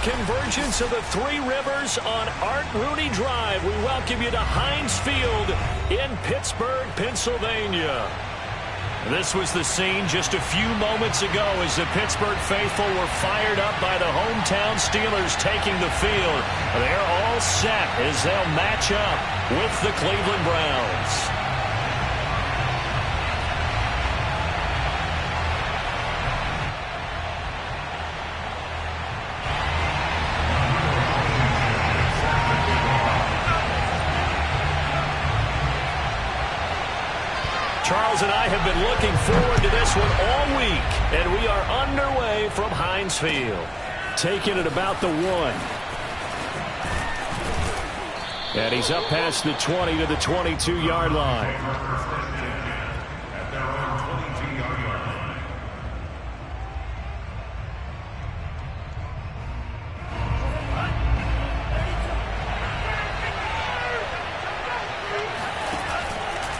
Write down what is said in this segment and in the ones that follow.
convergence of the Three Rivers on Art Rooney Drive. We welcome you to Heinz Field in Pittsburgh, Pennsylvania. This was the scene just a few moments ago as the Pittsburgh faithful were fired up by the hometown Steelers taking the field. They're all set as they'll match up with the Cleveland Browns. Charles and I have been looking forward to this one all week, and we are underway from Heinz Field. Taking it about the 1. And he's up past the 20 to the 22-yard line.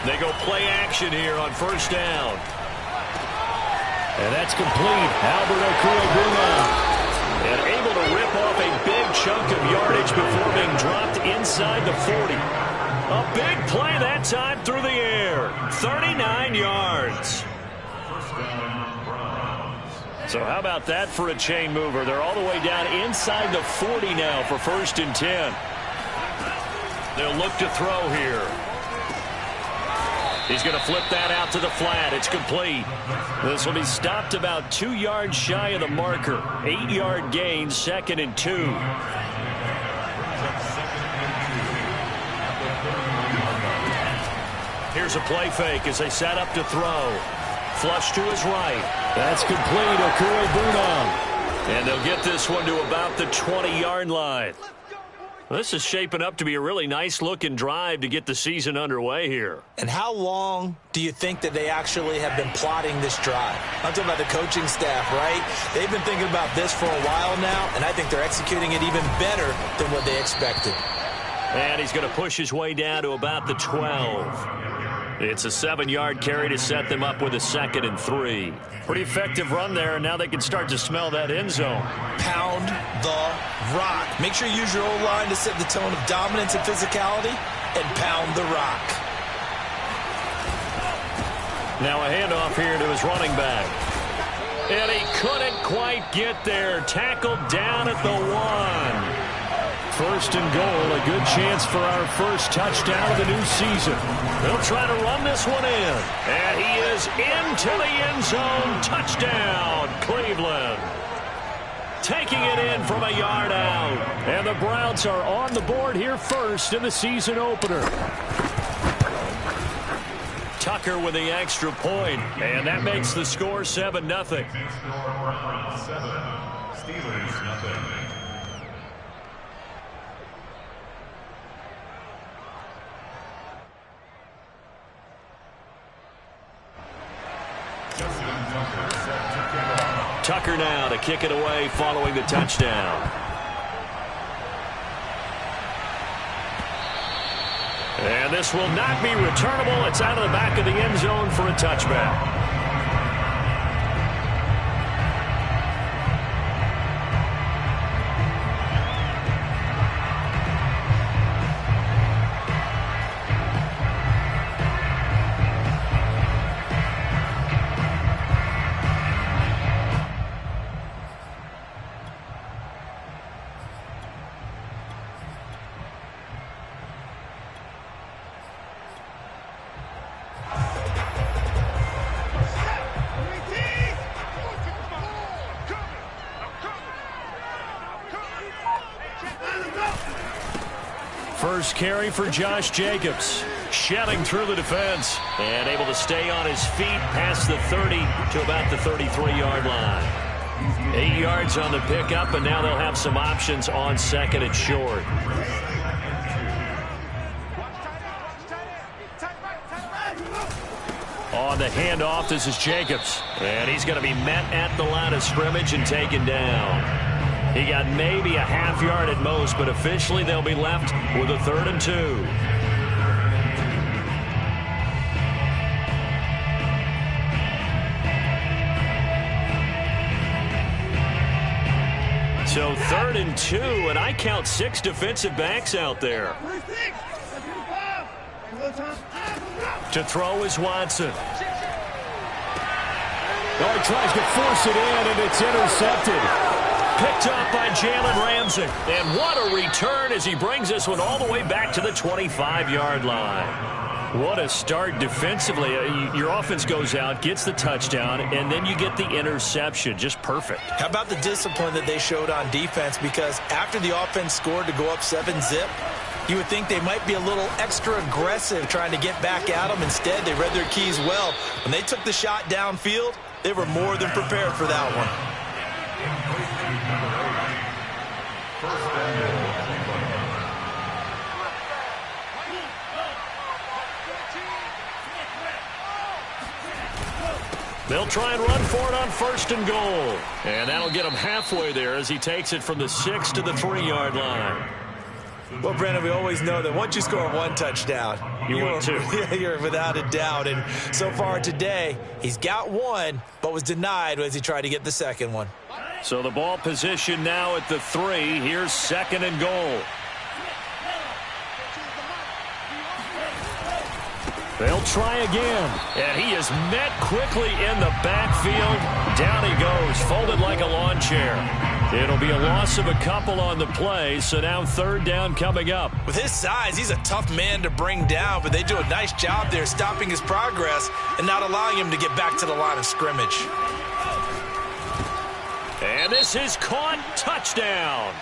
They go play action here on first down. And that's complete. Albert Okwuegbunam. And able to rip off a big chunk of yardage before being dropped inside the 40. A big play that time through the air. 39 yards. So how about that for a chain mover? They're all the way down inside the 40 now for 1st and 10. They'll look to throw here. He's going to flip that out to the flat. It's complete. This will be stopped about 2 yards shy of the marker. 8-yard gain, 2nd and 2. Here's a play fake as they set up to throw. Flush to his right. That's complete. Okwuegbunam. And they'll get this one to about the 20-yard line. This is shaping up to be a really nice-looking drive to get the season underway here. And how long do you think that they actually have been plotting this drive? I'm talking about the coaching staff, right? They've been thinking about this for a while now, and I think they're executing it even better than what they expected. And he's going to push his way down to about the 12. It's a 7-yard carry to set them up with a 2nd and 3. Pretty effective run there, and now they can start to smell that end zone. Pound the rock. Make sure you use your O-line to set the tone of dominance and physicality, and pound the rock. Now a handoff here to his running back. And he couldn't quite get there. Tackled down at the 1. 1st and goal, a good chance for our first touchdown of the new season. They'll try to run this one in. And he is into the end zone. Touchdown, Cleveland. Taking it in from a yard out. And the Browns are on the board here first in the season opener. Tucker with the extra point. And that makes the score 7-0. Steelers nothing. Tucker now to kick it away following the touchdown. And this will not be returnable. It's out of the back of the end zone for a touchback. First carry for Josh Jacobs. Shedding through the defense. And able to stay on his feet past the 30 to about the 33-yard line. 8 yards on the pickup, and now they'll have some options on 2nd and short. On the handoff, this is Jacobs. And he's going to be met at the line of scrimmage and taken down. He got maybe a half yard at most, but officially they'll be left with a 3rd and 2. So 3rd and 2, and I count 6 defensive backs out there. To throw is Watson. Oh, he tries to force it in, and it's intercepted. Picked up by Jalen Ramsey. And what a return as he brings this one all the way back to the 25-yard line. What a start defensively. Your offense goes out, gets the touchdown, and then you get the interception. Just perfect. How about the discipline that they showed on defense? Because after the offense scored to go up 7-zip, you would think they might be a little extra aggressive trying to get back at them. Instead, they read their keys well. When they took the shot downfield, they were more than prepared for that one. They'll try and run for it on 1st and goal. And that'll get him halfway there as he takes it from the 6 to the 3-yard line. Well, Brandon, we always know that once you score one touchdown, you're without a doubt. And so far today, he's got one, but was denied as he tried to get the second one. So the ball position now at the 3. Here's 2nd and goal. They'll try again. And he is met quickly in the backfield. Down he goes, folded like a lawn chair. It'll be a loss of a couple on the play, so now 3rd down coming up. With his size, he's a tough man to bring down, but they do a nice job there stopping his progress and not allowing him to get back to the line of scrimmage. And this is caught. Touchdown.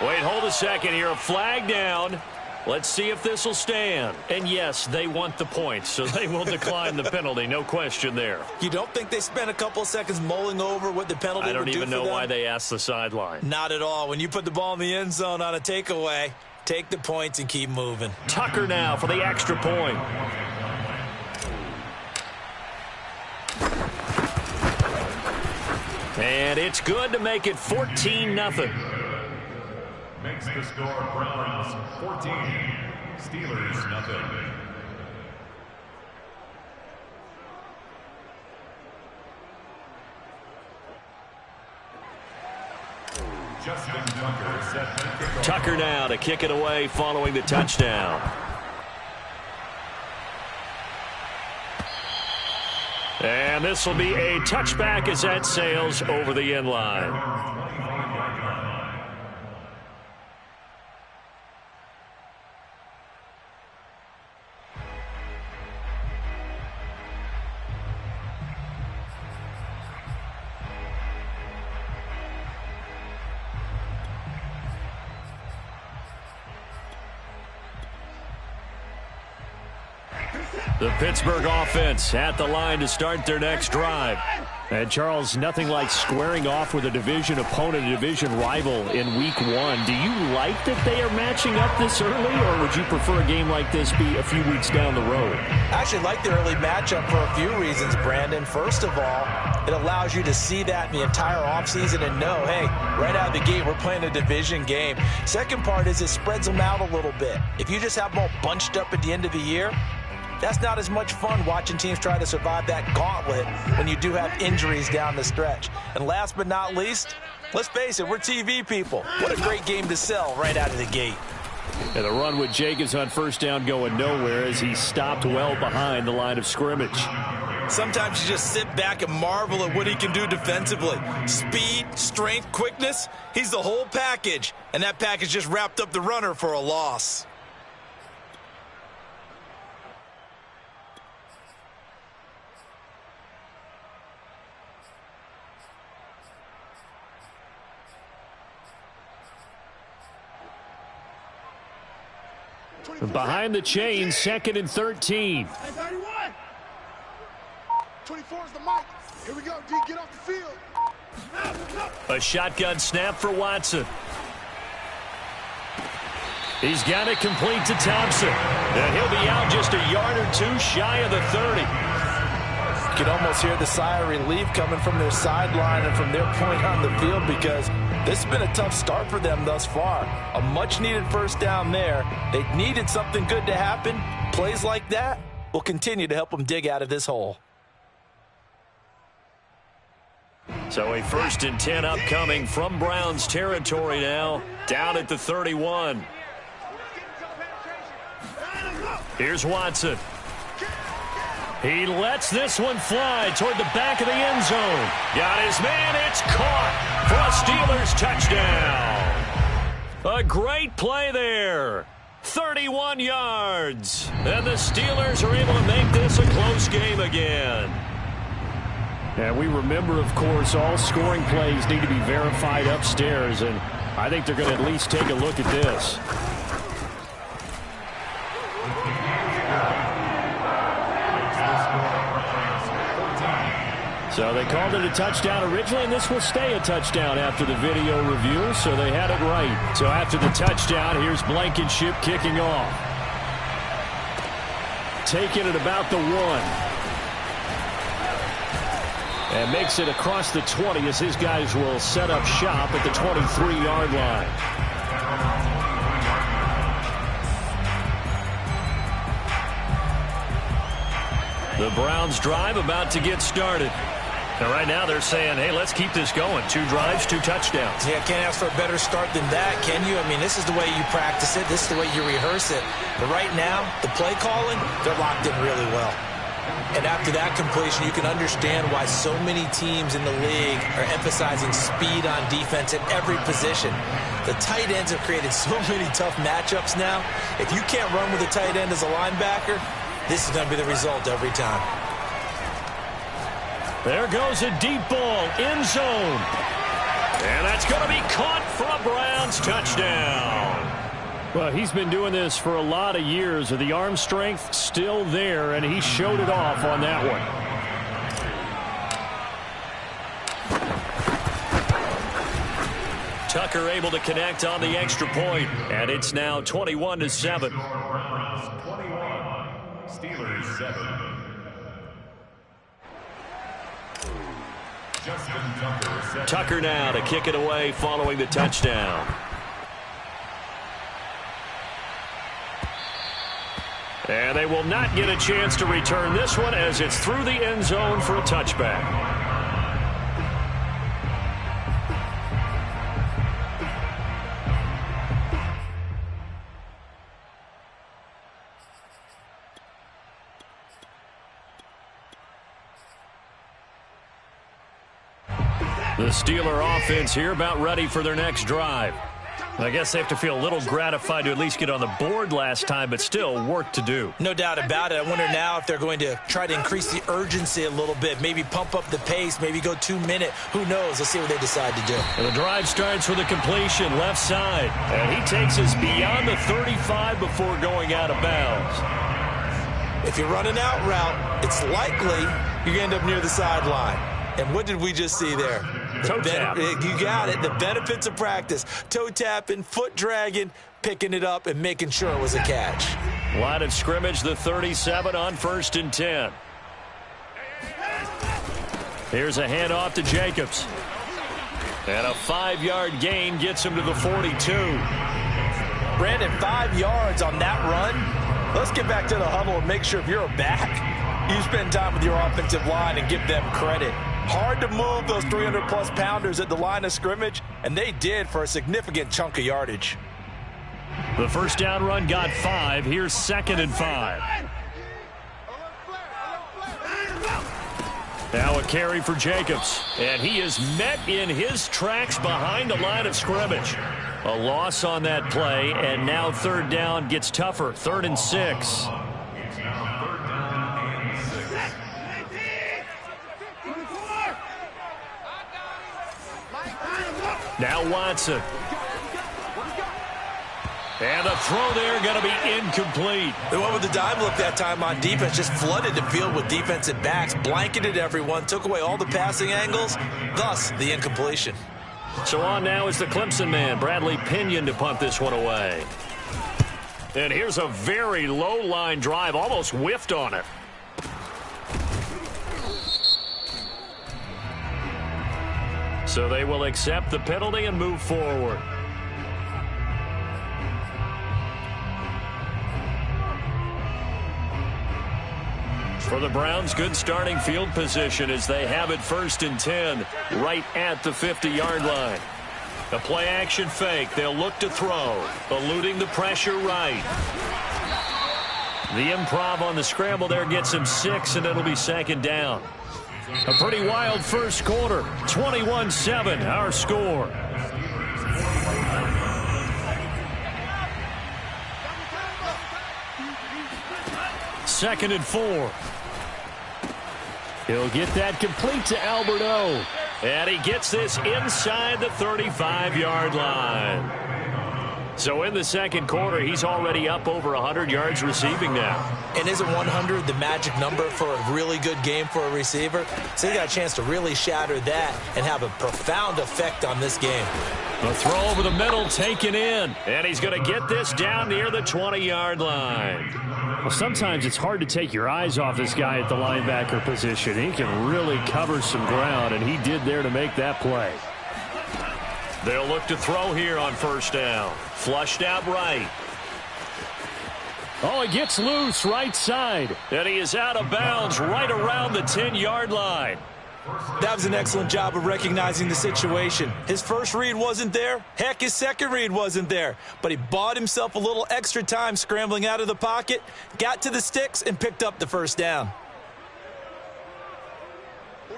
Wait, hold a second here. A flag down. Let's see if this will stand. And yes, they want the points, so they will decline the penalty. No question there. You don't think they spent a couple of seconds mulling over what the penalty would do for them? I don't even know why they asked the sideline. Not at all. When you put the ball in the end zone on a takeaway, take the points and keep moving. Tucker now for the extra point. And it's good to make it 14-0. Makes the score Browns 14, Steelers nothing. Tucker now to kick it away following the touchdown. And this will be a touchback as that sails over the end line. The Pittsburgh offense at the line to start their next drive. And, Charles, nothing like squaring off with a division opponent, a division rival in Week 1. Do you like that they are matching up this early, or would you prefer a game like this be a few weeks down the road? I actually like the early matchup for a few reasons, Brandon. First of all, it allows you to see that in the entire offseason and know, hey, right out of the gate, we're playing a division game. Second part is it spreads them out a little bit. If you just have them all bunched up at the end of the year, that's not as much fun watching teams try to survive that gauntlet when you do have injuries down the stretch. And last but not least, let's face it, we're TV people. What a great game to sell right out of the gate. And the run with Jacobs on 1st down going nowhere as he stopped well behind the line of scrimmage. Sometimes you just sit back and marvel at what he can do defensively. Speed, strength, quickness, he's the whole package. And that package just wrapped up the runner for a loss. Behind the chain, 2nd and 13. 24 is the mic. Here we go, D, get off the field. A shotgun snap for Watson. He's got it complete to Thompson. And he'll be out just a yard or two shy of the 30. You can almost hear the sigh of relief coming from their sideline and from their point on the field, because this has been a tough start for them thus far. A much-needed 1st down there. They needed something good to happen. Plays like that will continue to help them dig out of this hole. So a 1st and 10 upcoming from Browns territory now, down at the 31. Here's Watson. He lets this one fly toward the back of the end zone. Got his man. It's caught for a Steelers touchdown. A great play there. 31 yards. And the Steelers are able to make this a close game again. And we remember, of course, all scoring plays need to be verified upstairs, and I think they're going to at least take a look at this. So they called it a touchdown originally, and this will stay a touchdown after the video review, so they had it right. So after the touchdown, here's Blankenship kicking off. Taking it about the 1. And makes it across the 20 as his guys will set up shop at the 23-yard line. The Browns drive about to get started. And right now they're saying, hey, let's keep this going. 2 drives, 2 touchdowns. Yeah, can't ask for a better start than that, can you? I mean, this is the way you practice it. This is the way you rehearse it. But right now, the play calling, they're locked in really well. And after that completion, you can understand why so many teams in the league are emphasizing speed on defense at every position. The tight ends have created so many tough matchups now. If you can't run with a tight end as a linebacker, this is going to be the result every time. There goes a deep ball, end zone. And that's going to be caught for a Browns touchdown. Well, he's been doing this for a lot of years. The arm strength still there, and he showed it off on that one. Tucker able to connect on the extra point, and it's now 21-7. Steelers 7. Tucker now to kick it away following the touchdown. And they will not get a chance to return this one as it's through the end zone for a touchback. The Steeler offense here about ready for their next drive. I guess they have to feel a little gratified to at least get on the board last time, but still work to do. No doubt about it. I wonder now if they're going to try to increase the urgency a little bit, maybe pump up the pace, maybe go 2-minute. Who knows? Let's see what they decide to do. And the drive starts with a completion left side. And he takes us beyond the 35 before going out of bounds. If you're running out route, it's likely you're going to end up near the sideline. And what did we just see there? Toe tap. You got it. The benefits of practice. Toe tapping, foot dragging, picking it up, and making sure it was a catch. Line of scrimmage, the 37 on 1st and 10. Here's a handoff to Jacobs. And a 5-yard gain gets him to the 42. Brandon, 5 yards on that run. Let's get back to the huddle and make sure if you're a back, you spend time with your offensive line and give them credit. Hard to move those 300-plus pounders at the line of scrimmage, and they did for a significant chunk of yardage. The first down run got 5. Here's 2nd and 5. Now a carry for Jacobs, and he is met in his tracks behind the line of scrimmage. A loss on that play, and now 3rd down gets tougher. 3rd and 6. Now Watson. And the throw there going to be incomplete. They went with the dime look that time on defense, just flooded the field with defensive backs, blanketed everyone, took away all the passing angles, thus the incompletion. So on now is the Clemson man, Bradley Pinion, to punt this one away. And here's a very low line drive, almost whiffed on it. So they will accept the penalty and move forward. For the Browns, good starting field position as they have it 1st and 10 right at the 50-yard line. A play-action fake. They'll look to throw, eluding the pressure right. The improv on the scramble there gets him 6, and it'll be 2nd down. A pretty wild first quarter. 21-7, our score. Second and 4. He'll get that complete to Alberto. And he gets this inside the 35-yard line. So in the second quarter, he's already up over 100 yards receiving now. And isn't 100 the magic number for a really good game for a receiver? So he got a chance to really shatter that and have a profound effect on this game. The throw over the middle taken in. And he's going to get this down near the 20-yard line. Well, sometimes it's hard to take your eyes off this guy at the linebacker position. He can really cover some ground, and he did there to make that play. They'll look to throw here on 1st down. Flushed out right. Oh, he gets loose right side. And he is out of bounds right around the 10-yard line. That was an excellent job of recognizing the situation. His first read wasn't there. Heck, his second read wasn't there. But he bought himself a little extra time scrambling out of the pocket, got to the sticks, and picked up the 1st down.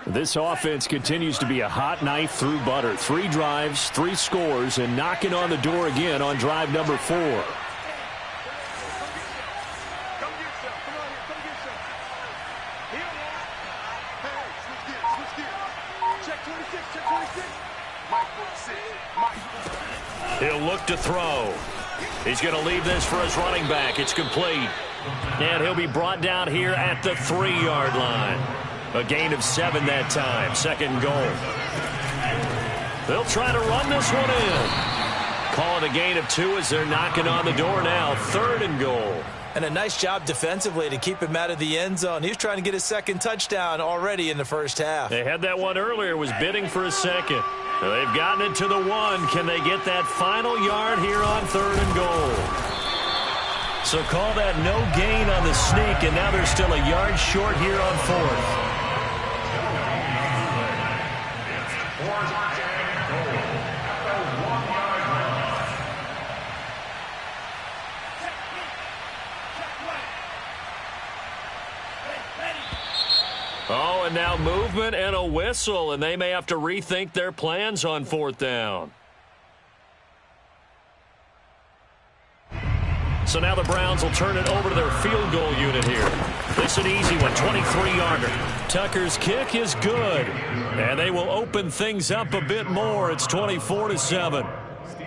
This offense continues to be a hot knife through butter. 3 drives, 3 scores, and knocking on the door again on drive number 4. He'll look to throw. He's going to leave this for his running back. It's complete. And he'll be brought down here at the 3-yard line. A gain of 7 that time. 2nd goal. They'll try to run this one in. Call it a gain of 2 as they're knocking on the door now. 3rd and goal. And a nice job defensively to keep him out of the end zone. He was trying to get his 2nd touchdown already in the first half. They had that one earlier. Was bidding for a 2nd. They've gotten it to the 1. Can they get that final yard here on 3rd and goal? So call that no gain on the sneak, and now they're still a yard short here on 4th. Oh, and now movement and a whistle, and they may have to rethink their plans on 4th down. So now the Browns will turn it over to their field goal unit here. This is an easy one, 23-yarder. Tucker's kick is good, and they will open things up a bit more. It's 24-7.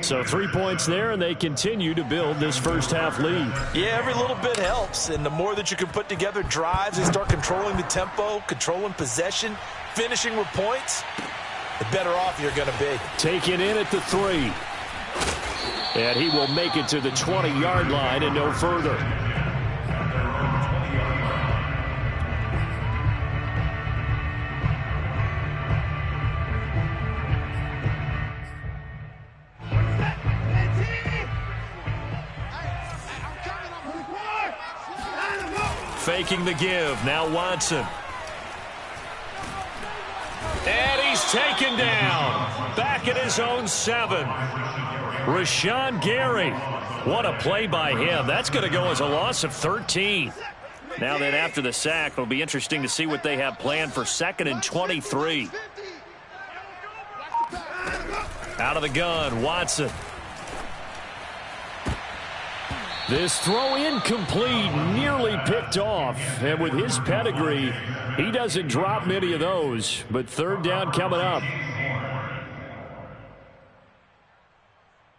So 3 points there, and they continue to build this first half lead. Yeah, every little bit helps, and the more that you can put together drives and start controlling the tempo, controlling possession, finishing with points, the better off you're going to be. Taken in at the 3. And he will make it to the 20-yard line and no further. Faking the give. Now Watson. And he's taken down. Back at his own 7. Rashawn Gary. What a play by him. That's going to go as a loss of 13. Now then, after the sack, it'll be interesting to see what they have planned for 2nd and 23. Out of the gun, Watson. This throw incomplete, nearly picked off. And with his pedigree, he doesn't drop many of those. But 3rd down coming up.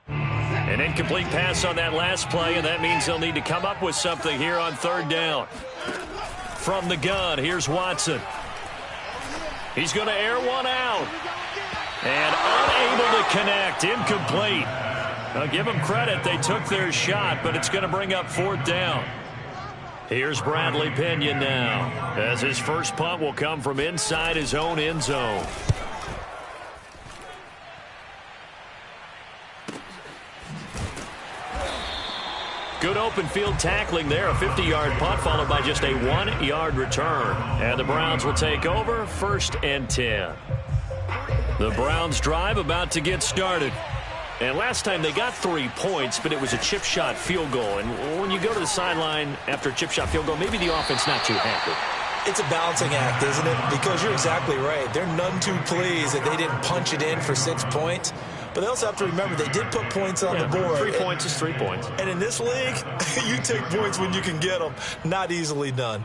An incomplete pass on that last play, and that means they'll need to come up with something here on 3rd down. From the gun, here's Watson. He's going to air one out. And unable to connect, incomplete. I'll give them credit. They took their shot, but it's going to bring up 4th down. Here's Bradley Pinion now, as his first punt will come from inside his own end zone. Good open field tackling there. A 50-yard punt followed by just a 1-yard return. And the Browns will take over 1st and 10. The Browns drive about to get started. And last time they got 3 points, but it was a chip shot field goal. And when you go to the sideline after a chip shot field goal, maybe the offense not too happy. It's a balancing act, isn't it? Because you're exactly right. They're none too pleased that they didn't punch it in for 6 points. But they also have to remember they did put points on the board. 3 points is 3 points. And in this league, you take points when you can get them. Not easily done.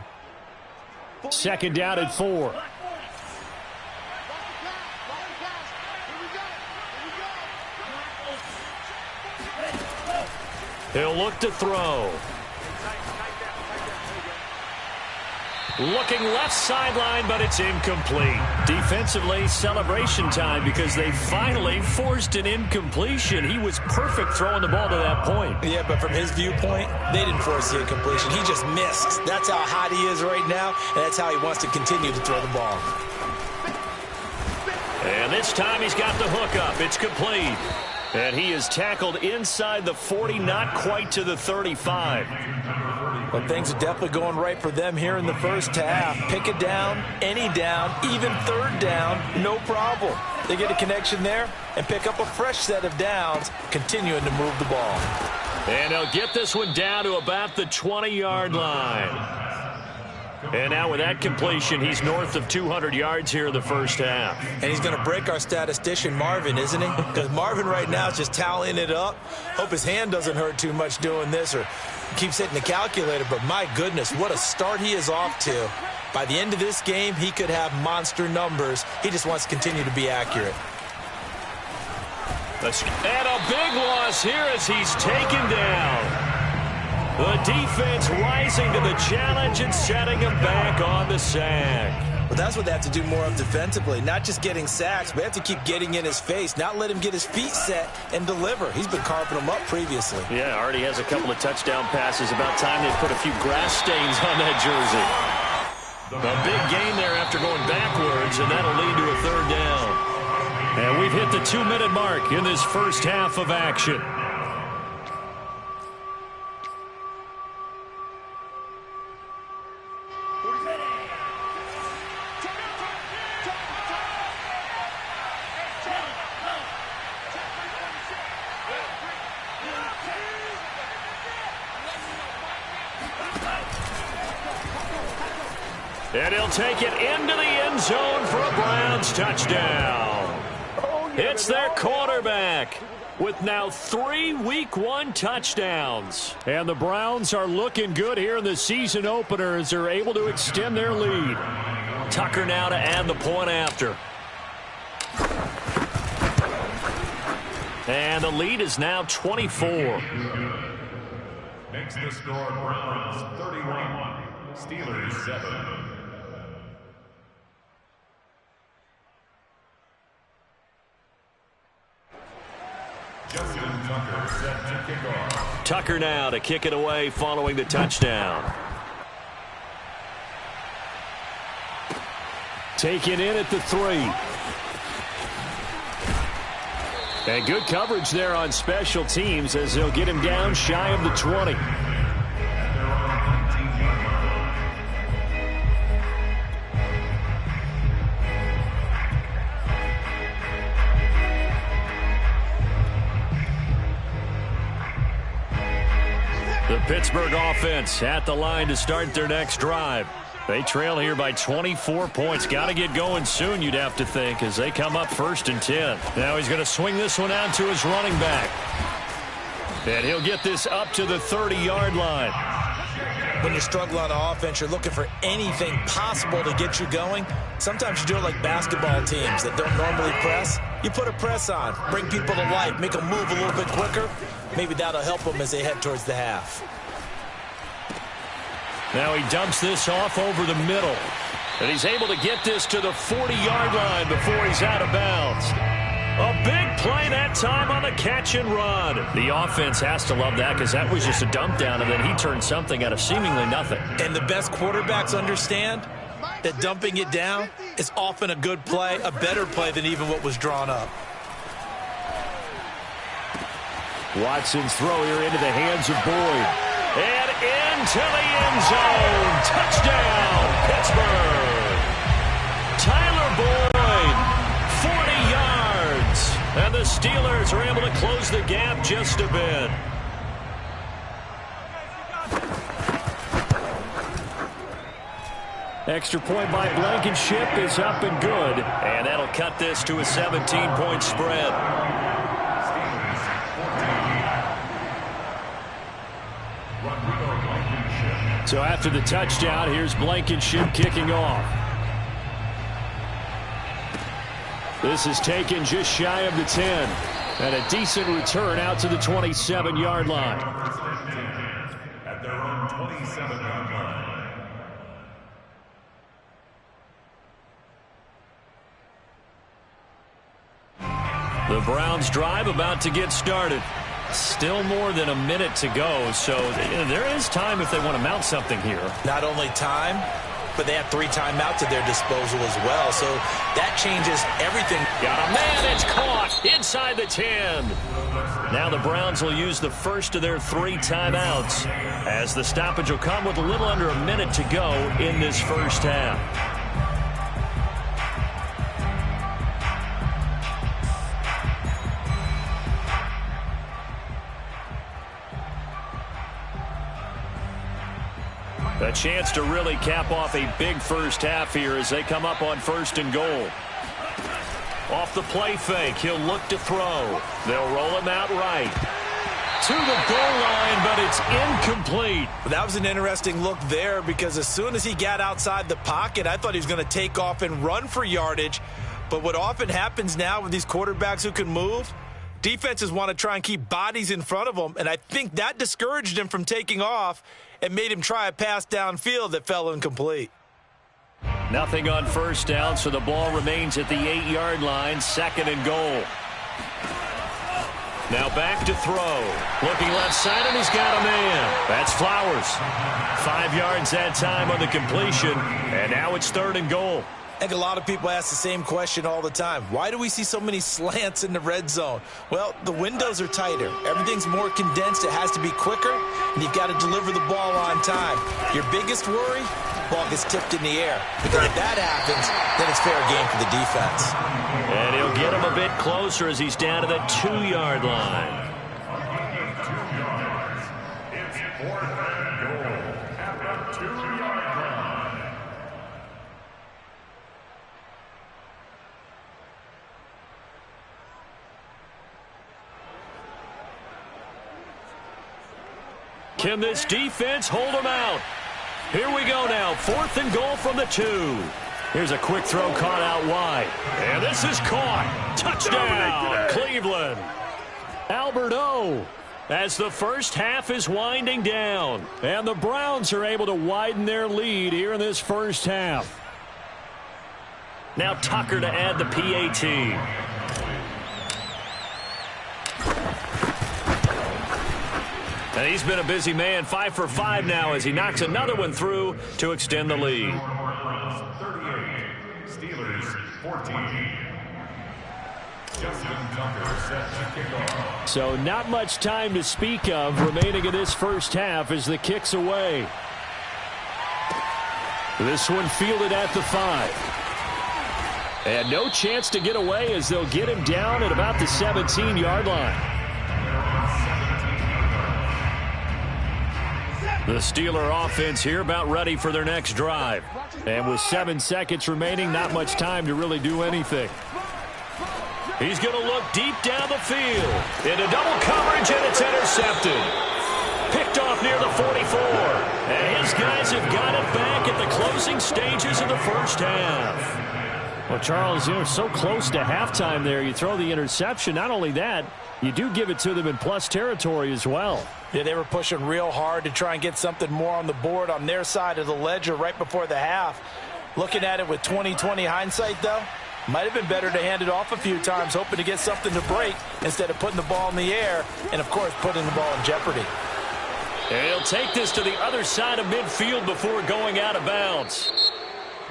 2nd down at 4. He'll look to throw. Looking left sideline, but it's incomplete. Defensively, celebration time because they finally forced an incompletion. He was perfect throwing the ball to that point. Yeah, but from his viewpoint, they didn't force the incompletion. He just missed. That's how hot he is right now, and that's how he wants to continue to throw the ball. And this time he's got the hook up. It's complete. And he is tackled inside the 40, not quite to the 35. Well, things are definitely going right for them here in the first half. Pick it down, any down, even 3rd down, no problem. They get a connection there and pick up a fresh set of downs, continuing to move the ball. And they'll get this one down to about the 20-yard line. And now with that completion, he's north of 200 yards here in the first half. And he's going to break our statistician, Marvin, isn't he? Because Marvin right now is just tallying it up. Hope his hand doesn't hurt too much doing this or keeps hitting the calculator. But my goodness, what a start he is off to. By the end of this game, he could have monster numbers. He just wants to continue to be accurate. And a big loss here as he's taken down. The defense rising to the challenge and setting him back on the sack. Well, that's what they have to do more of defensively. Not just getting sacks, but they have to keep getting in his face. Not let him get his feet set and deliver. He's been carving them up previously. Yeah, already has a couple of touchdown passes. About time they put a few grass stains on that jersey. A big gain there after going backwards, and that'll lead to a 3rd down. And we've hit the 2-minute mark in this first half of action. And he'll take it into the end zone for a Browns touchdown. It's their quarterback with now 3 Week 1 touchdowns. And the Browns are looking good here in the season opener as they're able to extend their lead. Tucker now to add the point after. And the lead is now 24. Makes the score Browns 31, Steelers 7. Tucker set to kick off. Tucker now to kick it away following the touchdown. Taken in at the 3. And good coverage there on special teams as they'll get him down shy of the 20. The Pittsburgh offense at the line to start their next drive. They trail here by 24 points. Got to get going soon, you'd have to think, as they come up 1st and 10. Now he's going to swing this one out to his running back. And he'll get this up to the 30-yard line. When you struggle on offense, you're looking for anything possible to get you going. Sometimes you do it like basketball teams that don't normally press. You put a press on, bring people to life, make them move a little bit quicker. Maybe that'll help them as they head towards the half. Now he dumps this off over the middle. And he's able to get this to the 40-yard line before he's out of bounds. A big play that time on the catch and run. The offense has to love that because that was just a dump down, and then he turned something out of seemingly nothing. And the best quarterbacks understand that dumping it down is often a good play, a better play than even what was drawn up. Watson's throw here into the hands of Boyd. And into the end zone. Touchdown, Pittsburgh. Tyler Boyd, 40 yards. And the Steelers are able to close the gap just a bit. Extra point by Blankenship is up and good. And that'll cut this to a 17-point spread. So after the touchdown, here's Blankenship kicking off. This is taken just shy of the 10. And a decent return out to the 27-yard line. At their own 27-yard line. The Browns drive about to get started. Still more than a minute to go, so there is time if they want to mount something here. Not only time, but they have 3 timeouts at their disposal as well, so that changes everything. Got a man, it's caught inside the 10. Now the Browns will use the first of their 3 timeouts, as the stoppage will come with a little under a minute to go in this first half. A chance to really cap off a big first half here as they come up on 1st and goal. Off the play fake, he'll look to throw. They'll roll him out right. To the goal line, but it's incomplete. That was an interesting look there because as soon as he got outside the pocket, I thought he was going to take off and run for yardage. But what often happens now with these quarterbacks who can move, defenses want to try and keep bodies in front of them, and I think that discouraged him from taking off and made him try a pass downfield that fell incomplete. Nothing on 1st down, so the ball remains at the 8-yard line, 2nd and goal. Now back to throw. Looking left side, and he's got a man. That's Flowers. 5 yards that time on the completion, and now it's 3rd and goal. I think a lot of people ask the same question all the time. Why do we see so many slants in the red zone? Well, the windows are tighter. Everything's more condensed. It has to be quicker, and you've got to deliver the ball on time. Your biggest worry, ball gets tipped in the air. Because if that happens, then it's fair game for the defense. And he'll get him a bit closer as he's down to the 2-yard line. It's 4th and goal at the 2-yard line. Can this defense hold them out? Here we go now. 4th and goal from the 2. Here's a quick throw caught out wide. And this is caught. Touchdown, Cleveland. Albert O. As the first half is winding down. And the Browns are able to widen their lead here in this first half. Now Tucker to add the PAT. And he's been a busy man, 5 for 5 now as he knocks another one through to extend the lead. 38, Steelers 14. Justin Tucker set to kick off. So not much time to speak of remaining in this first half as the kick's away. This one fielded at the 5. And no chance to get away as they'll get him down at about the 17-yard line. The Steeler offense here about ready for their next drive. And with 7 seconds remaining, not much time to really do anything. He's going to look deep down the field. Into double coverage, and it's intercepted. Picked off near the 44. And his guys have got it back at the closing stages of the first half. Well, Charles, you're so close to halftime there. You throw the interception. Not only that, you do give it to them in plus territory as well. Yeah, they were pushing real hard to try and get something more on the board on their side of the ledger right before the half. Looking at it with 20/20 hindsight, though, might have been better to hand it off a few times, hoping to get something to break instead of putting the ball in the air and, of course, putting the ball in jeopardy. And he'll take this to the other side of midfield before going out of bounds.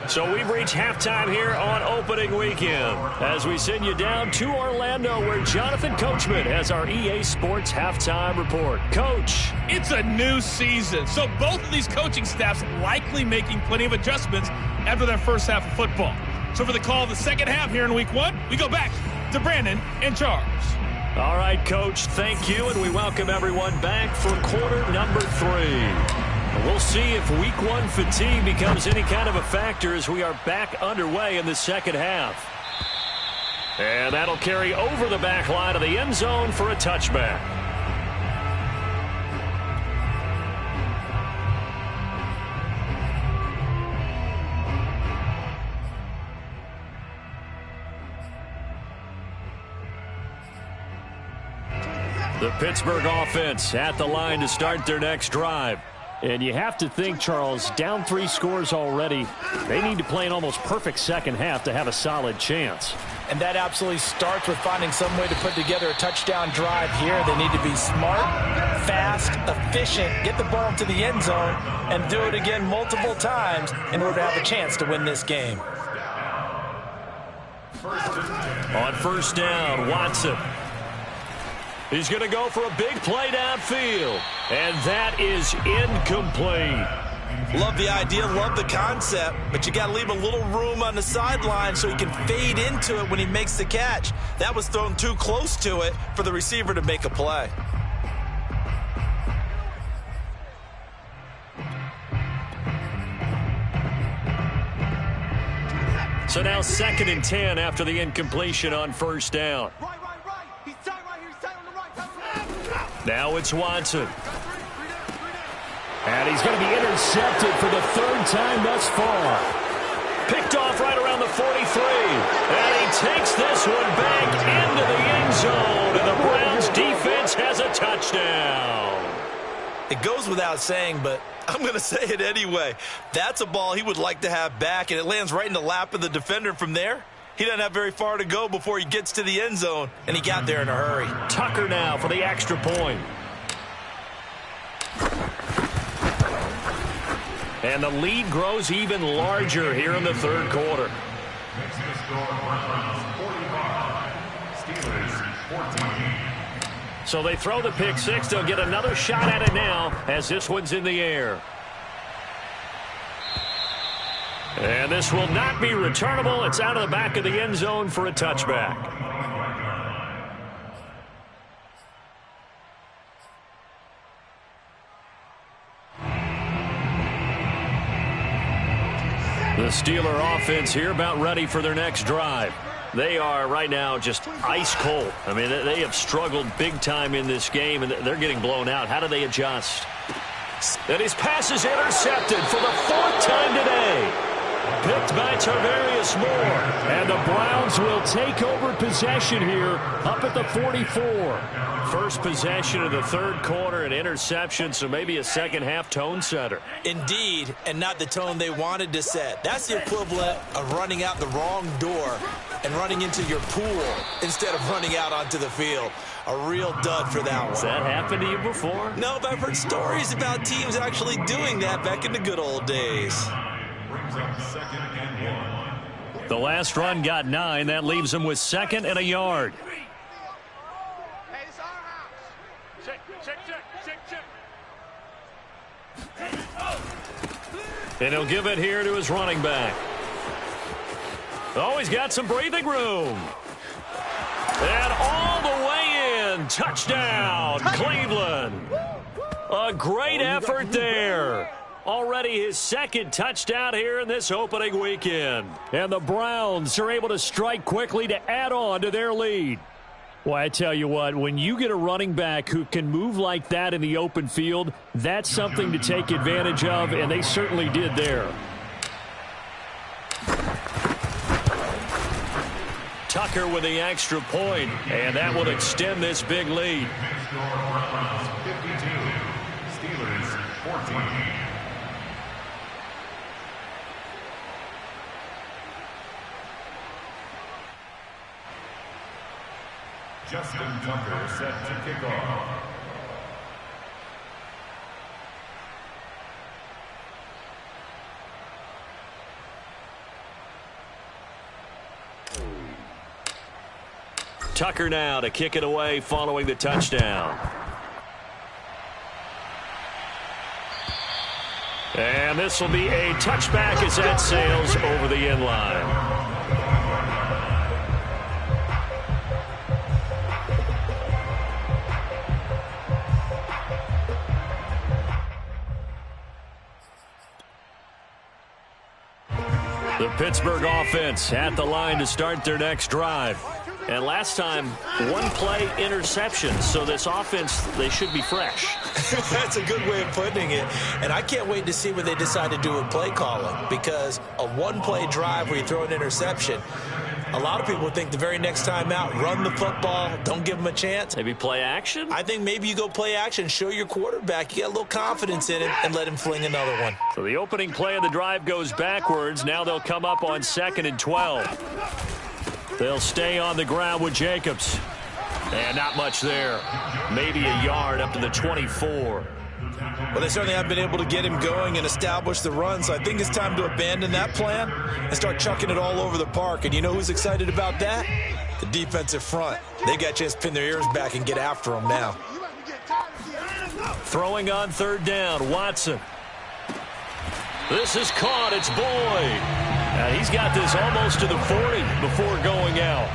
So we've reached halftime here on opening weekend as we send you down to Orlando where Jonathan Coachman has our EA Sports halftime report. Coach. It's a new season, so both of these coaching staffs likely making plenty of adjustments after their first half of football. So for the call of the second half here in week one, we go back to Brandon and Charles. All right, Coach, thank you, and we welcome everyone back for quarter number 3. We'll see if week one fatigue becomes any kind of a factor as we are back underway in the second half. And that'll carry over the back line of the end zone for a touchback. The Pittsburgh offense at the line to start their next drive. And you have to think, Charles, down 3 scores already. They need to play an almost perfect second half to have a solid chance. And that absolutely starts with finding some way to put together a touchdown drive here. They need to be smart, fast, efficient, get the ball into the end zone, and do it again multiple times in order to have a chance to win this game. On first down, Watson. He's going to go for a big play downfield. And that is incomplete. Love the idea, love the concept, but you got to leave a little room on the sideline so he can fade into it when he makes the catch. That was thrown too close to it for the receiver to make a play. So now 2nd and 10 after the incompletion on first down. Now it's Watson. And he's going to be intercepted for the 3rd time thus far. Picked off right around the 43. And he takes this one back into the end zone. And the Browns defense has a touchdown. It goes without saying, but I'm going to say it anyway. That's a ball he would like to have back, and it lands right in the lap of the defender from there. He doesn't have very far to go before he gets to the end zone, and he got there in a hurry. Tucker now for the extra point. And the lead grows even larger here in the 3rd quarter. Makes the score Browns 45, Steelers 14. So they throw the pick 6. They'll get another shot at it now as this one's in the air. And this will not be returnable. It's out of the back of the end zone for a touchback. The Steeler offense here about ready for their next drive. They are right now just ice cold. I mean, they have struggled big time in this game, and they're getting blown out. How do they adjust? And his pass is intercepted for the 4th time today. Picked by Tarvarius Moore. And the Browns will take over possession here up at the 44. First possession of the 3rd quarter, an interception, so maybe a second half tone setter. Indeed, and not the tone they wanted to set. That's the equivalent of running out the wrong door and running into your pool instead of running out onto the field. A real dud for that one. Has that happened to you before? No, but I've heard stories about teams actually doing that back in the good old days. Brings up 2nd and 1. The last run got 9. That leaves them with 2nd and a yard. Hey, it's our house. Check. And he'll give it here to his running back. Oh, he's got some breathing room. And all the way in. Touchdown, Cleveland. A great effort there. Already his 2nd touchdown here in this opening weekend. And the Browns are able to strike quickly to add on to their lead. Well, I tell you what, when you get a running back who can move like that in the open field, that's something to take advantage of, and they certainly did there. Tucker with the extra point, and that will extend this big lead. Browns 52, Steelers 14. Justin Tucker set to kick off. Tucker now to kick it away following the touchdown. And this will be a touchback as that sails over the end line. The Pittsburgh offense at the line to start their next drive. And last time, one play interception. So this offense, they should be fresh. That's a good way of putting it. And I can't wait to see what they decide to do with play calling. Because a one-play drive where you throw an interception, a lot of people think the very next time out, run the football, don't give them a chance. Maybe play action? I think maybe you go play action, show your quarterback, you get a little confidence in him, and let him fling another one. So the opening play of the drive goes backwards. Now they'll come up on 2nd and 12. They'll stay on the ground with Jacobs. And not much there. Maybe a yard up to the 24. Well, they certainly have been able to get him going and establish the run, so I think it's time to abandon that plan and start chucking it all over the park. And you know who's excited about that? The defensive front. They got a chance to pin their ears back and get after him now. Throwing on 3rd down, Watson. This is caught. It's Boyd. He's got this almost to the 40 before going out.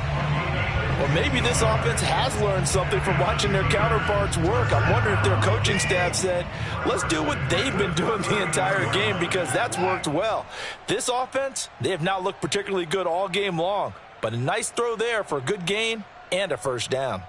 Well, maybe this offense has learned something from watching their counterparts work. I wonder if their coaching staff said, let's do what they've been doing the entire game, because that's worked well. This offense, they have not looked particularly good all game long, but a nice throw there for a good gain and a first down.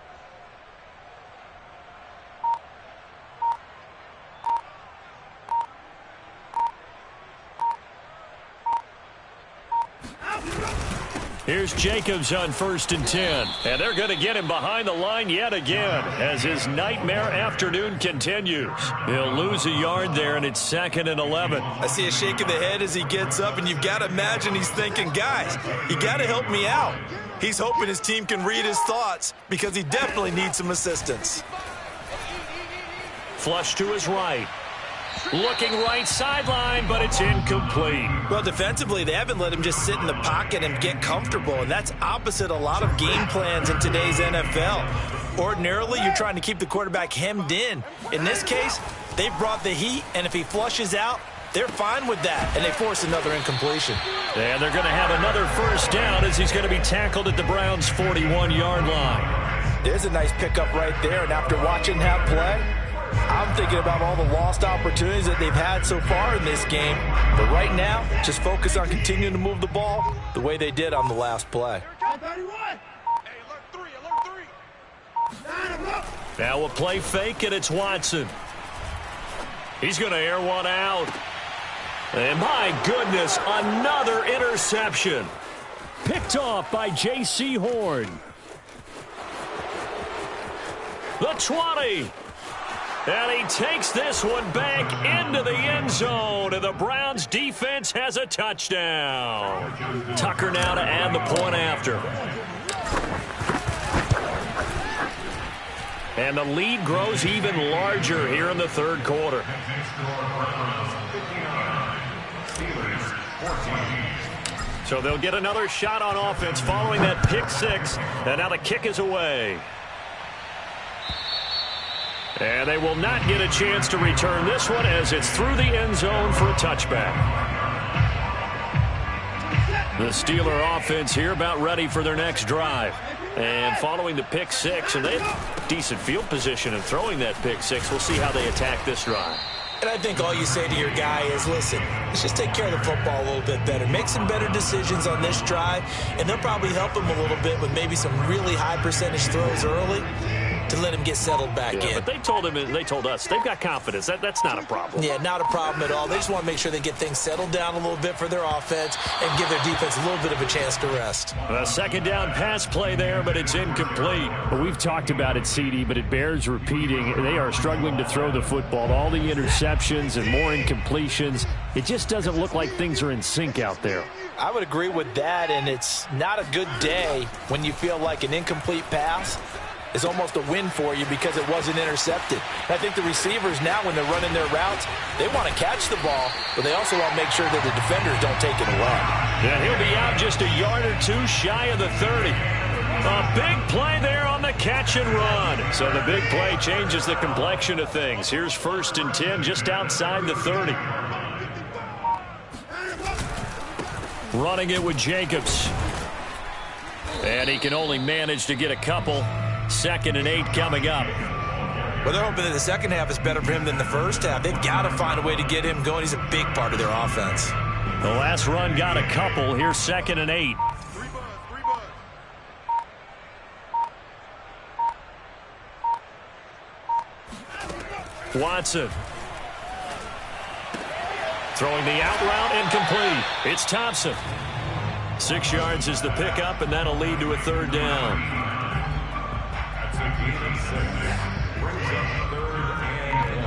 Here's Jacobs on 1st and 10. And they're going to get him behind the line yet again as his nightmare afternoon continues. He'll lose a yard there, and it's 2nd and 11. I see a shake of the head as he gets up, and you've got to imagine he's thinking, guys, you got to help me out. He's hoping his team can read his thoughts because he definitely needs some assistance. Flush to his right. Looking right sideline, but it's incomplete. Well, defensively, they haven't let him just sit in the pocket and get comfortable, and that's opposite a lot of game plans in today's NFL. Ordinarily, you're trying to keep the quarterback hemmed in. In this case, they brought the heat, and if he flushes out, they're fine with that, and they force another incompletion. And they're going to have another first down as he's going to be tackled at the Browns' 41-yard line. There's a nice pickup right there, and after watching that play, I'm thinking about all the lost opportunities that they've had so far in this game. But right now, just focus on continuing to move the ball the way they did on the last play. Now a play fake, and it's Watson. He's going to air one out. And my goodness, another interception. Picked off by J.C. Horn. The 20. And he takes this one back into the end zone, and the Browns defense has a touchdown. Tucker now to add the point after. And the lead grows even larger here in the 3rd quarter. So they'll get another shot on offense following that pick 6, and now the kick is away. And they will not get a chance to return this one as it's through the end zone for a touchback. The Steeler offense here about ready for their next drive. And following the pick 6, and they have decent field position in throwing that pick 6. We'll see how they attack this drive. And I think all you say to your guy is, listen, let's just take care of the football a little bit better. Make some better decisions on this drive, and they'll probably help him a little bit with maybe some really high percentage throws early to let him get settled back in. But they told him, and they told us, they've got confidence. That's not a problem. Yeah, not a problem at all. They just want to make sure they get things settled down a little bit for their offense and give their defense a little bit of a chance to rest. A 2nd down pass play there, but it's incomplete. Well, we've talked about it, CD, but it bears repeating. They are struggling to throw the football. All the interceptions and more incompletions. It just doesn't look like things are in sync out there. I would agree with that, and it's not a good day when you feel like an incomplete pass is almost a win for you because it wasn't intercepted. I think the receivers now, when they're running their routes, they want to catch the ball, but they also want to make sure that the defenders don't take it and run. Yeah, he'll be out just a yard or two shy of the 30. A big play there on the catch and run. So the big play changes the complexion of things. Here's 1st and 10 just outside the 30. Running it with Jacobs. And he can only manage to get a couple. 2nd and 8 coming up. Well, they're hoping that the second half is better for him than the first half. They've got to find a way to get him going. He's a big part of their offense. The last run got a couple. Here's 2nd and 8. Watson. Throwing the out route incomplete. It's Thompson. 6 yards is the pickup, and that'll lead to a 3rd down. That's a gain of 6. Brings up 3rd and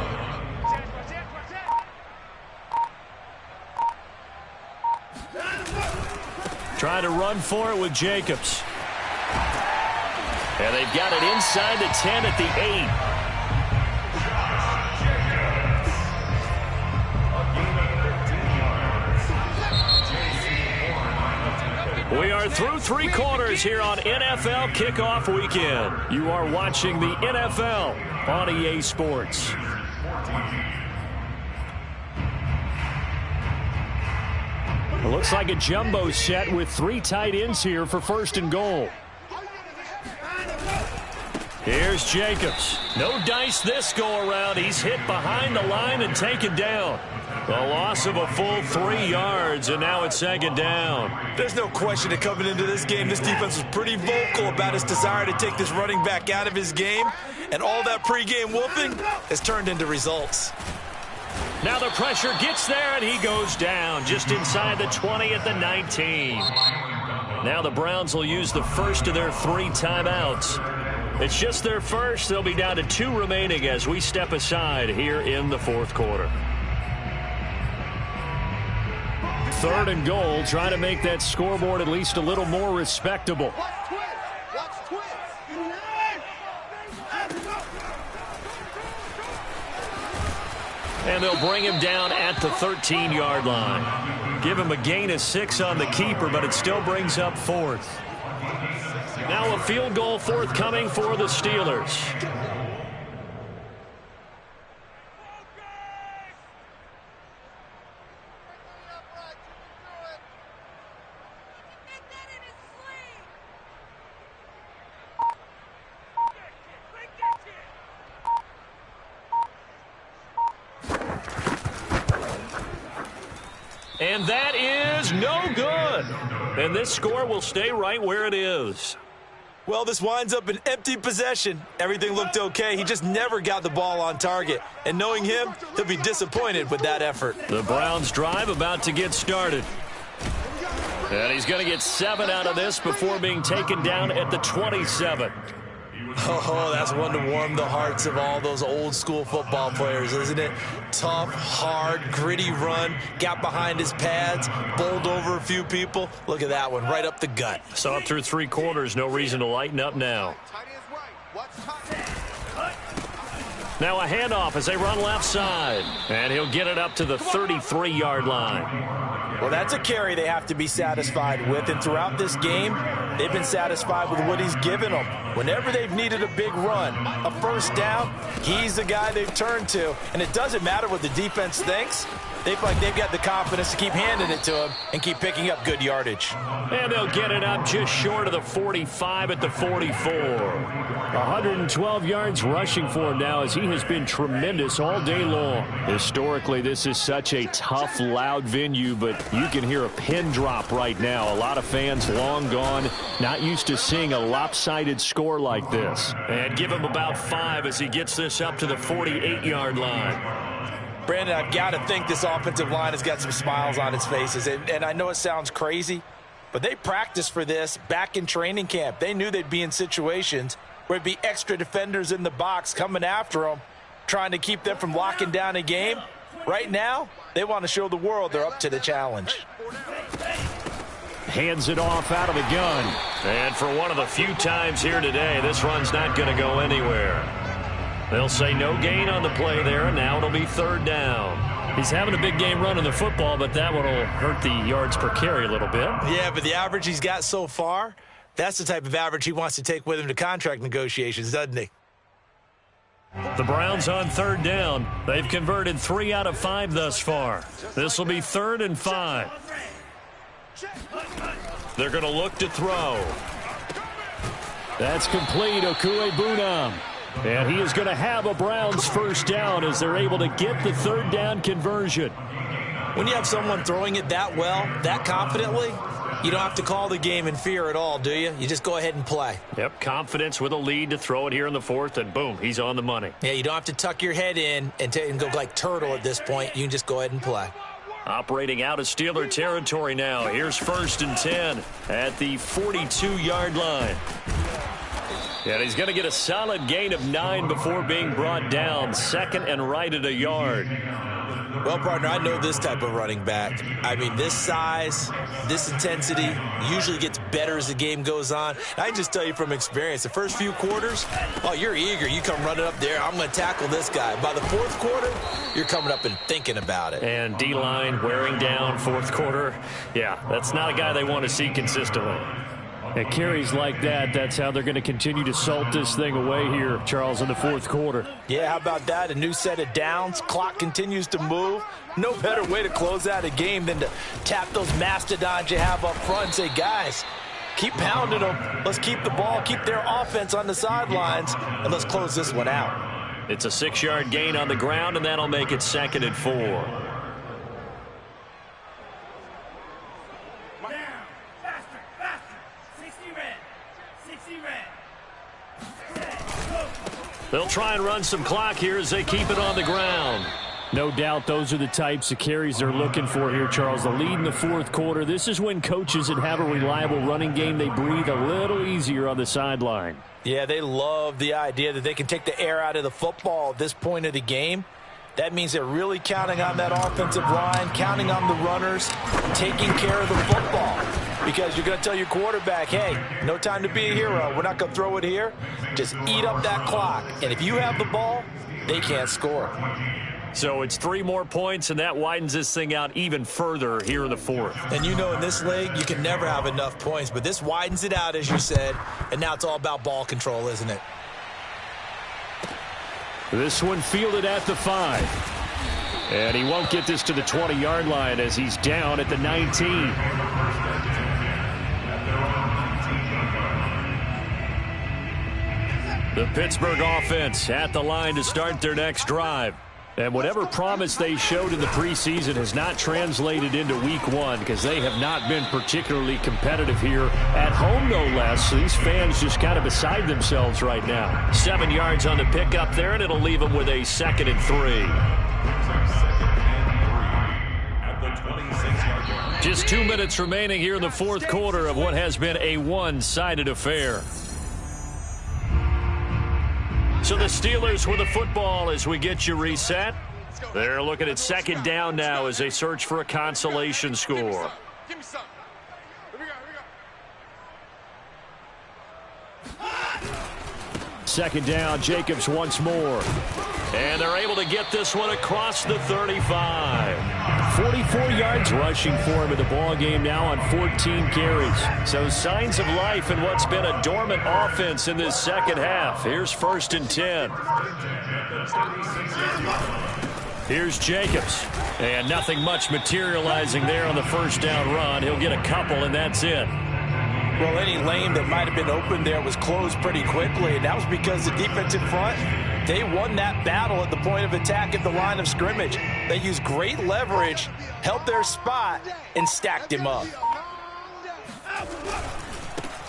1. Try to run for it with Jacobs. And they've got it inside the 10 at the 8. We are through 3 quarters here on NFL Kickoff Weekend. You are watching the NFL on EA Sports. It looks like a jumbo set with 3 tight ends here for 1st and goal. Here's Jacobs. No dice this go-around. He's hit behind the line and taken down. The loss of a full 3 yards, and now it's 2nd down. There's no question that coming into this game, this defense was pretty vocal about its desire to take this running back out of his game, and all that pregame whooping has turned into results. Now the pressure gets there, and he goes down just inside the 20 at the 19. Now the Browns will use the first of their 3 timeouts. It's just their first. They'll be down to 2 remaining as we step aside here in the 4th quarter. 3rd and goal, trying to make that scoreboard at least a little more respectable. And they'll bring him down at the 13-yard line. Give him a gain of 6 on the keeper, but it still brings up 4th. Now a field goal forthcoming for the Steelers. And that is no good. And this score will stay right where it is. Well, this winds up an empty possession. Everything looked okay. He just never got the ball on target. And knowing him, he'll be disappointed with that effort. The Browns drive about to get started. And he's going to get 7 out of this before being taken down at the 27. Oh, that's one to warm the hearts of all those old school football players, isn't it? Tough, hard, gritty run, got behind his pads, bowled over a few people. Look at that one, right up the gut. Saw it through 3 quarters, no reason to lighten up now. Now a handoff as they run left side. And he'll get it up to the 33-yard line. Well, that's a carry they have to be satisfied with. And throughout this game, they've been satisfied with what he's given them. Whenever they've needed a big run, a first down, he's the guy they've turned to. And it doesn't matter what the defense thinks. They feel like they've got the confidence to keep handing it to him and keep picking up good yardage. And they'll get it up just short of the 45 at the 44. 112 yards rushing for him now as he has been tremendous all day long. Historically, this is such a tough, loud venue, but you can hear a pin drop right now. A lot of fans long gone, not used to seeing a lopsided score like this. And give him about 5 as he gets this up to the 48-yard line. Brandon, I've got to think this offensive line has got some smiles on its faces. And I know it sounds crazy, but they practiced for this back in training camp. They knew they'd be in situations where it'd be extra defenders in the box coming after them, trying to keep them from locking down a game. Right now, they want to show the world they're up to the challenge. Hands it off out of the gun. And for one of the few times here today, this run's not going to go anywhere. They'll say no gain on the play there, and now it'll be 3rd down. He's having a big game running the football, but that one will hurt the yards per carry a little bit. Yeah, but the average he's got so far, That's the type of average he wants to take with him to contract negotiations, doesn't he? The Browns on third down. They've converted 3 out of 5 thus far. This will be 3rd and 5. They're going to look to throw. That's complete. Okuegbunam. And he is going to have a Browns first down as they're able to get the 3rd down conversion. When you have someone throwing it that well, that confidently, you don't have to call the game in fear at all, do you? You just go ahead and play. Yep, confidence with a lead to throw it here in the 4th, and boom, he's on the money. Yeah, you don't have to tuck your head in and go like turtle at this point. You can just go ahead and play. Operating out of Steeler territory now. Here's 1st and 10 at the 42-yard line. And he's going to get a solid gain of 9 before being brought down. 2nd and right at a yard. Well, partner, I know this type of running back. I mean, this size, this intensity usually gets better as the game goes on. I can just tell you from experience, the first few quarters, oh, you're eager. You come running up there, I'm going to tackle this guy. By the 4th quarter, you're coming up and thinking about it. And D-line wearing down 4th quarter. Yeah, that's not a guy they want to see consistently. At carries like that, that's how they're going to continue to salt this thing away here, Charles, in the 4th quarter. Yeah, how about that? A new set of downs. Clock continues to move. No better way to close out a game than to tap those mastodons you have up front and say, guys, keep pounding them. Let's keep the ball, keep their offense on the sidelines, and let's close this one out. It's a 6-yard gain on the ground, and that'll make it 2nd and 4. They'll try and run some clock here as they keep it on the ground. No doubt those are the types of carries they're looking for here, Charles. The lead in the 4th quarter. This is when coaches that have a reliable running game, they breathe a little easier on the sideline. Yeah, they love the idea that they can take the air out of the football at this point of the game. That means they're really counting on that offensive line, counting on the runners, taking care of the football. Because you're going to tell your quarterback, hey, no time to be a hero. We're not going to throw it here. Just eat up that clock. And if you have the ball, they can't score. So it's 3 more points, and that widens this thing out even further here in the 4th. And you know in this league, you can never have enough points. But this widens it out, as you said. And now it's all about ball control, isn't it? This one fielded at the 5. And he won't get this to the 20-yard line as he's down at the 19. The Pittsburgh offense at the line to start their next drive. And whatever promise they showed in the preseason has not translated into week 1 because they have not been particularly competitive here at home, no less. So these fans just kind of beside themselves right now. 7 yards on the pickup there, and it'll leave them with a 2nd and 3. Just 2 minutes remaining here in the 4th quarter of what has been a one-sided affair. So the Steelers with the football as we get you reset. They're looking at 2nd down now as they search for a consolation score. Give me some. Here we go. 2nd down, Jacobs once more. And they're able to get this one across the 35. 44 yards rushing for him in the ballgame now on 14 carries. So signs of life in what's been a dormant offense in this second half. Here's 1st and 10. Here's Jacobs. And nothing much materializing there on the 1st down run. He'll get a couple, and that's it. Well, any lane that might have been open there was closed pretty quickly, and that was because the defensive front, they won that battle at the point of attack at the line of scrimmage. They used great leverage, held their spot, and stacked him up.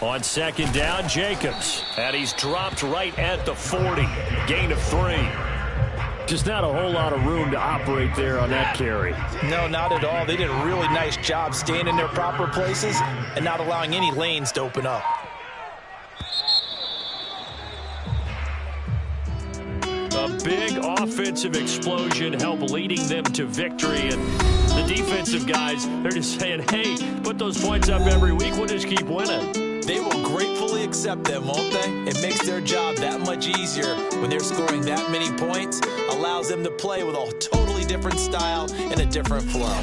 On 2nd down, Jacobs. And he's dropped right at the 40. Gain of 3. Just not a whole lot of room to operate there on that carry. No, not at all. They did a really nice job staying in their proper places and not allowing any lanes to open up. A big offensive explosion helped leading them to victory. And the defensive guys, they're just saying, hey, put those points up every week. We'll just keep winning. They will gratefully accept them, won't they? It makes their job that much easier when they're scoring that many points. Allows them to play with a totally different style and a different flow.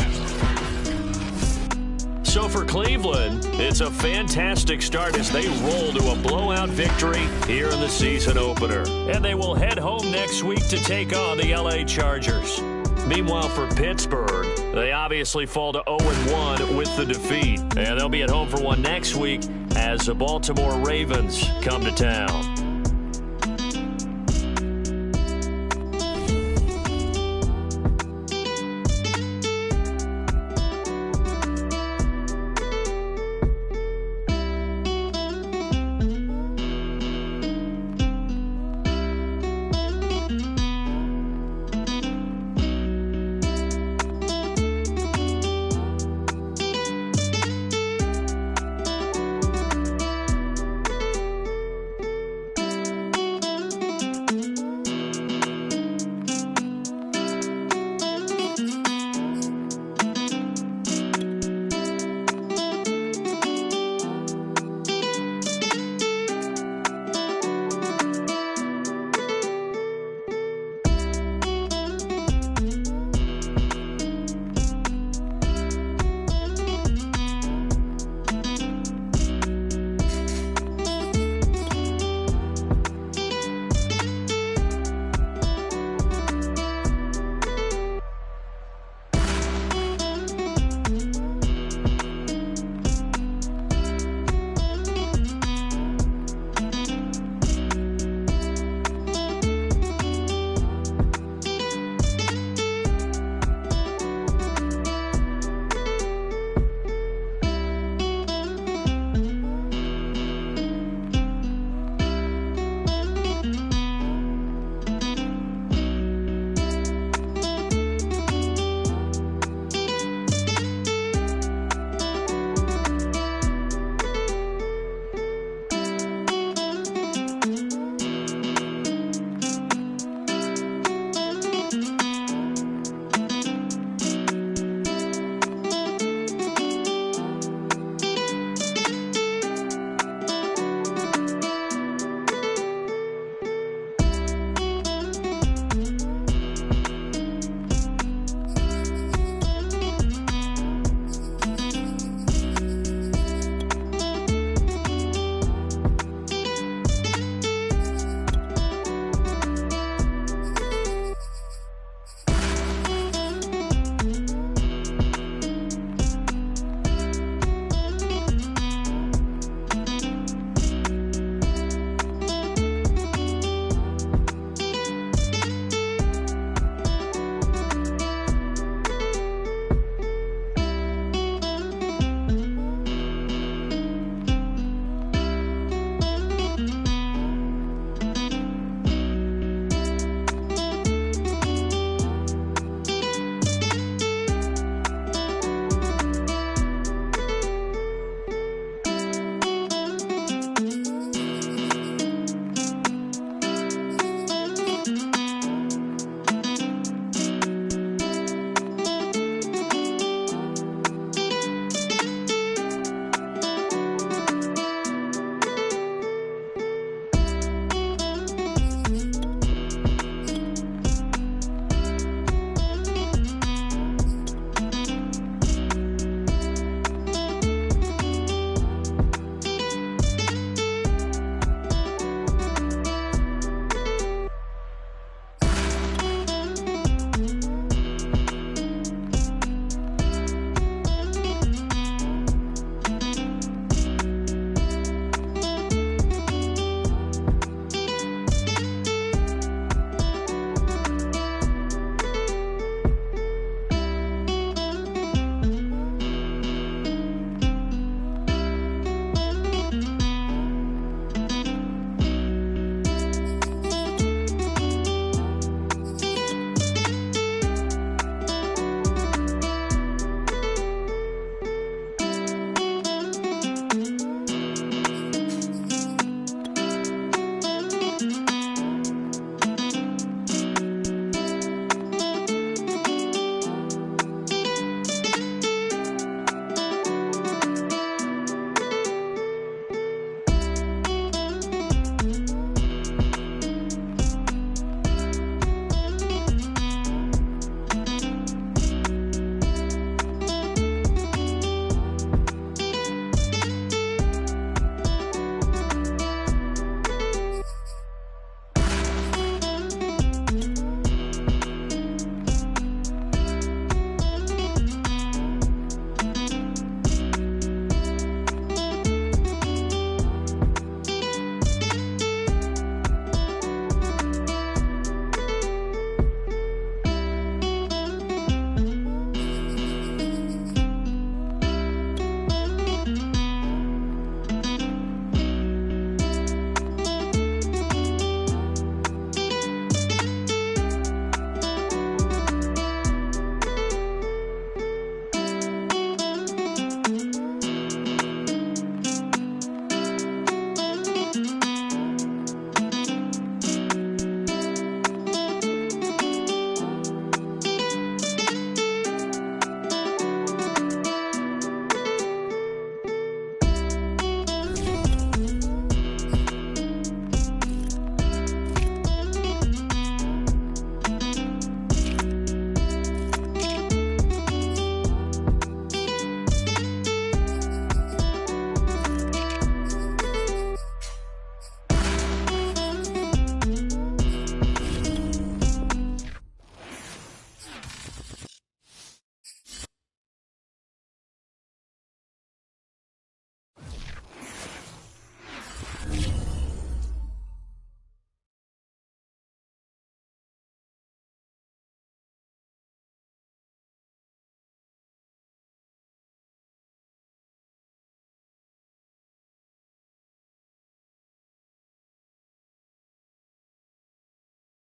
So for Cleveland, it's a fantastic start as they roll to a blowout victory here in the season opener. And they will head home next week to take on the LA Chargers. Meanwhile, for Pittsburgh, they obviously fall to 0-1 with the defeat. And they'll be at home for one next week as the Baltimore Ravens come to town.